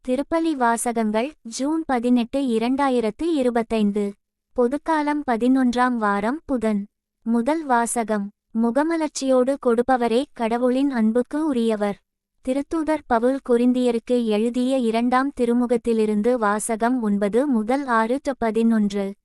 திருப்பலி வாசகங்கள் ஜூன் 18, 2025. பொதுக்காலம் 11ஆம் வாரம் புதன். முதல் வாசகம். முகமலர்ச்சியோடு கொடுப்பவரே கடவுளின் அன்புக்கு உரியவர். திருத்தூதர் பவுல் கொரிந்தியருக்கு எழுதிய 2ஆம் திருமுகத்திலிருந்து வாசகம் 9 முதல் 6-11.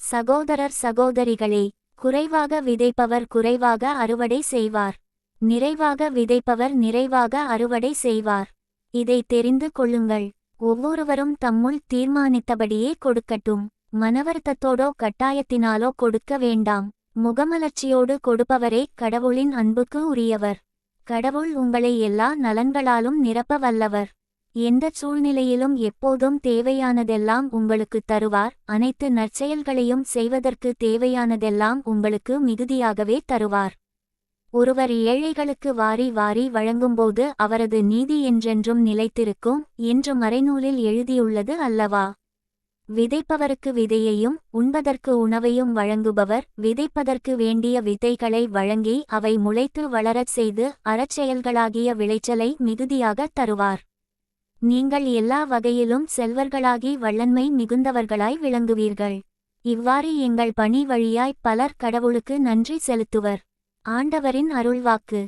சகோதரர் சகோதரிகளே, குறைவாக விதைப்பவர் குறைவாக அறுவடை செய்வார். நிறைவாக விதைப்பவர் நிறைவாக அறுவடை செய்வார். இதை தெரிந்து கொள்ளுங்கள். ஒவ்வொருவரும் தம்முள் தீர்மானித்தபடியே கொடுக்கட்டும். மனவருத்தத்தோடோ கட்டாயத்தினாலோ கொடுக்க வேண்டாம். முகமலர்ச்சியோடு கொடுப்பவரே கடவுளின் அன்புக்கு உரியவர். கடவுள் உங்களை எல்லா நலன்களாலும் நிரப்ப வல்லவர். எந்த சூழ்நிலையிலும் எப்போதும் தேவையானதெல்லாம் உங்களுக்கு தருவார். அனைத்து நற்செயல்களையும் செய்வதற்கு தேவையானதெல்லாம் உங்களுக்கு மிகுதியாகவே தருவார். ஒருவர் ஏழைகளுக்கு வாரி வாரி வழங்கும்போது அவரது நீதி என்றென்றும் நிலைத்திருக்கும் என்று மறைநூலில் எழுதியுள்ளது அல்லவா? விதைப்பவருக்கு விதையையும் உண்பதற்கு உணவையும் வழங்குபவர் விதைப்பதற்கு வேண்டிய விதைகளை வழங்கி அவை முளைத்து வளரச் செய்து அறச்செயல்களாகிய விளைச்சலை மிகுதியாக தருவார். நீங்கள் எல்லா வகையிலும் செல்வர்களாகி வல்லன்மை மிகுந்தவர்களாய் விளங்குவீர்கள். இவ்வாறு எங்கள் பணி வழியாய் பலர் கடவுளுக்கு நன்றி செலுத்துவர். ஆண்டவரின் அருள்வாக்கு.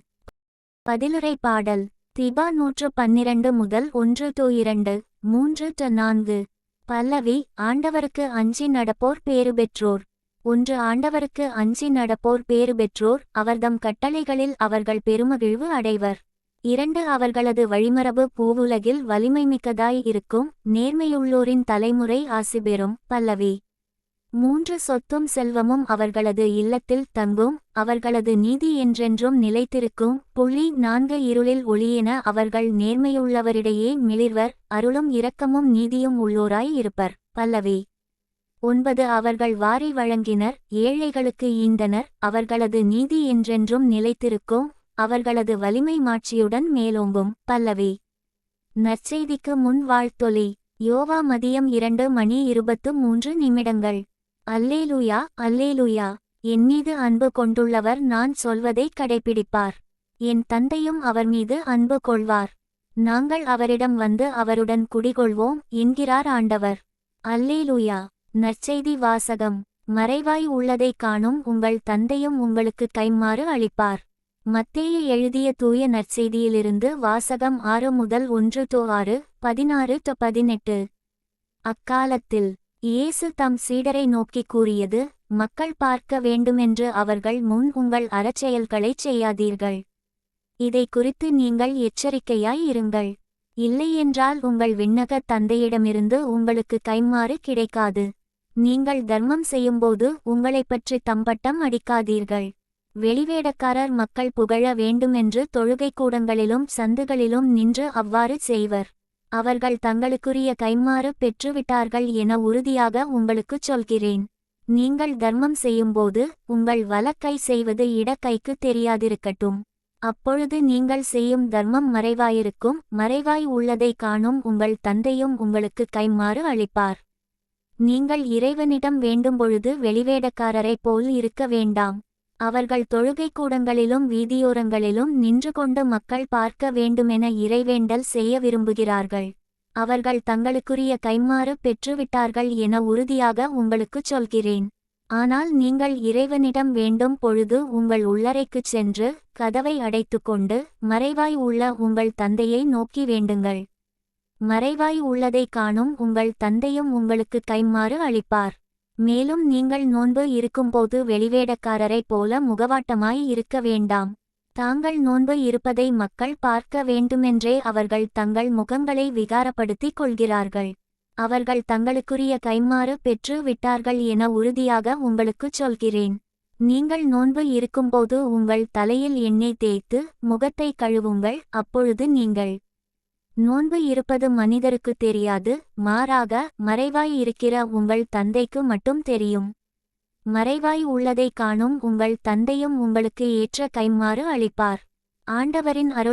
பதிலுரை பாடல். திபா 112 முதல் 1-2, 3-4. பல்லவி. ஆண்டவருக்கு அஞ்சி நடப்போர் பேறு பெற்றோர். 1. ஆண்டவருக்கு அஞ்சி நடப்போர் பேறு பெற்றோர், அவர்தம் கட்டளைகளில் அவர்கள் பெருமகிழ்வு அடைவர். 2. அவர்களது வழிமரபு பூவுலகில் வலிமைமிக்கதாய் இருக்கும், நேர்மையுள்ளோரின் தலைமுறை ஆசி பெறும். பல்லவி. 3. சொத்தும் செல்வமும் அவர்களது இல்லத்தில் தங்கும், அவர்களது நீதி என்றென்றும் நிலைத்திருக்கும். 4. இருளில் ஒளியென அவர்கள் நேர்மையுள்ளவரிடையே மிளிர்வர், அருளும் இரக்கமும் நீதியும் உள்ளோராய் இருப்பர். பல்லவி. 9. அவர்கள் வாரி வழங்கினர், ஏழைகளுக்கு ஈந்தனர், அவர்களது நீதி என்றென்றும் நிலைத்திருக்கும், அவர்களது வலிமை மாட்சியுடன் மேலோங்கும். பல்லவி. நற்செய்திக்கு முன் வாழ்த்தொலி. யோவா மதியம் 2:23. அல்லேலூயா, அல்லேலூயா. என் மீது அன்பு கொண்டுள்ளவர் நான் சொல்வதை கடைப்பிடிப்பார். என் தந்தையும் அவர் மீது அன்பு கொள்வார். நாங்கள் அவரிடம் வந்து அவருடன் குடிகொள்வோம் என்கிறார் ஆண்டவர். அல்லேலூயா. நற்செய்தி வாசகம். மறைவாய் உள்ளதைக் காணும் உங்கள் தந்தையும் உங்களுக்கு கைம்மாறு அளிப்பார். மத்தேயு எழுதிய தூய நற்செய்தியிலிருந்து வாசகம் 6 முதல் 1-6, 16-18. அக்காலத்தில் இயேசு தம் சீடரை நோக்கி கூறியது, மக்கள் பார்க்க வேண்டுமென்று அவர்கள் முன் உங்கள் அறச்செயல்களைச் செய்யாதீர்கள். இதை குறித்து நீங்கள் எச்சரிக்கையாய் இருங்கள். இல்லையென்றால் உங்கள் விண்ணக தந்தையிடமிருந்து உங்களுக்கு கைம்மாறு கிடைக்காது. நீங்கள் தர்மம் செய்யும்போது உங்களைப் பற்றி தம்பட்டம் அடிக்காதீர்கள். வெளிவேடக்காரர் மக்கள் புகழ வேண்டுமென்று தொழுகைக்கூடங்களிலும் சந்துகளிலும் நின்று அவ்வாறு செய்வர். அவர்கள் தங்களுக்குரிய கைம்மாறு பெற்றுவிட்டார்கள் என உறுதியாக உங்களுக்குச் சொல்கிறேன். நீங்கள் தர்மம் செய்யும்போது உங்கள் வலக்கை செய்வது இடக்கைக்கு தெரியாதிருக்கட்டும். அப்பொழுது நீங்கள் செய்யும் தர்மம் மறைவாயிருக்கும், மறைவாய் உள்ளதைக் காணும் உங்கள் தந்தையும் உங்களுக்கு கைம்மாறு அளிப்பார். நீங்கள் இறைவனிடம் வேண்டும்பொழுது வெளிவேடக்காரரைப் போல் இருக்க வேண்டாம். அவர்கள் தொழுகைக்கூடங்களிலும் வீதியோரங்களிலும் நின்று கொண்டு மக்கள் பார்க்க வேண்டுமென இறைவேண்டல் செய்ய விரும்புகிறார்கள். அவர்கள் தங்களுக்குரிய கைம்மாறு பெற்றுவிட்டார்கள் என உறுதியாக உங்களுக்குச் சொல்கிறேன். ஆனால் நீங்கள் இறைவனிடம் வேண்டும் பொழுது உங்கள் உள்ளறைக்குச் சென்று கதவை அடைத்துக்கொண்டு மறைவாய் உள்ள உங்கள் தந்தையை நோக்கி வேண்டுங்கள். மறைவாய் உள்ளதைக் காணும் உங்கள் தந்தையும் உங்களுக்கு கைம்மாறு அளிப்பார். மேலும் நீங்கள் நோன்பு இருக்கும்போது வெளிவேடக்காரரைப் போல முகவாட்டமாய் இருக்க வேண்டாம். தாங்கள் நோன்பு இருப்பதை மக்கள் பார்க்க வேண்டுமென்றே அவர்கள் தங்கள் முகங்களை விகாரப்படுத்திக் கொள்கிறார்கள். அவர்கள் தங்களுக்குரிய கைம்மாறு பெற்று விட்டார்கள் என உறுதியாக உங்களுக்குச் சொல்கிறேன். நீங்கள் நோன்பு இருக்கும்போது உங்கள் தலையில் எண்ணெய் தேய்த்து முகத்தை கழுவுங்கள், அப்பொழுது நீங்கள் நோன்பு இருப்பது மனிதருக்கு தெரியாது, மாறாக மறைவாய் இருக்கிற உங்கள் தந்தைக்கு மட்டும் தெரியும். மறைவாய் உள்ளதைக் காணும் உங்கள் தந்தையும் உங்களுக்கு ஏற்ற கைம்மாறு அளிப்பார். ஆண்டவரின் அருள்.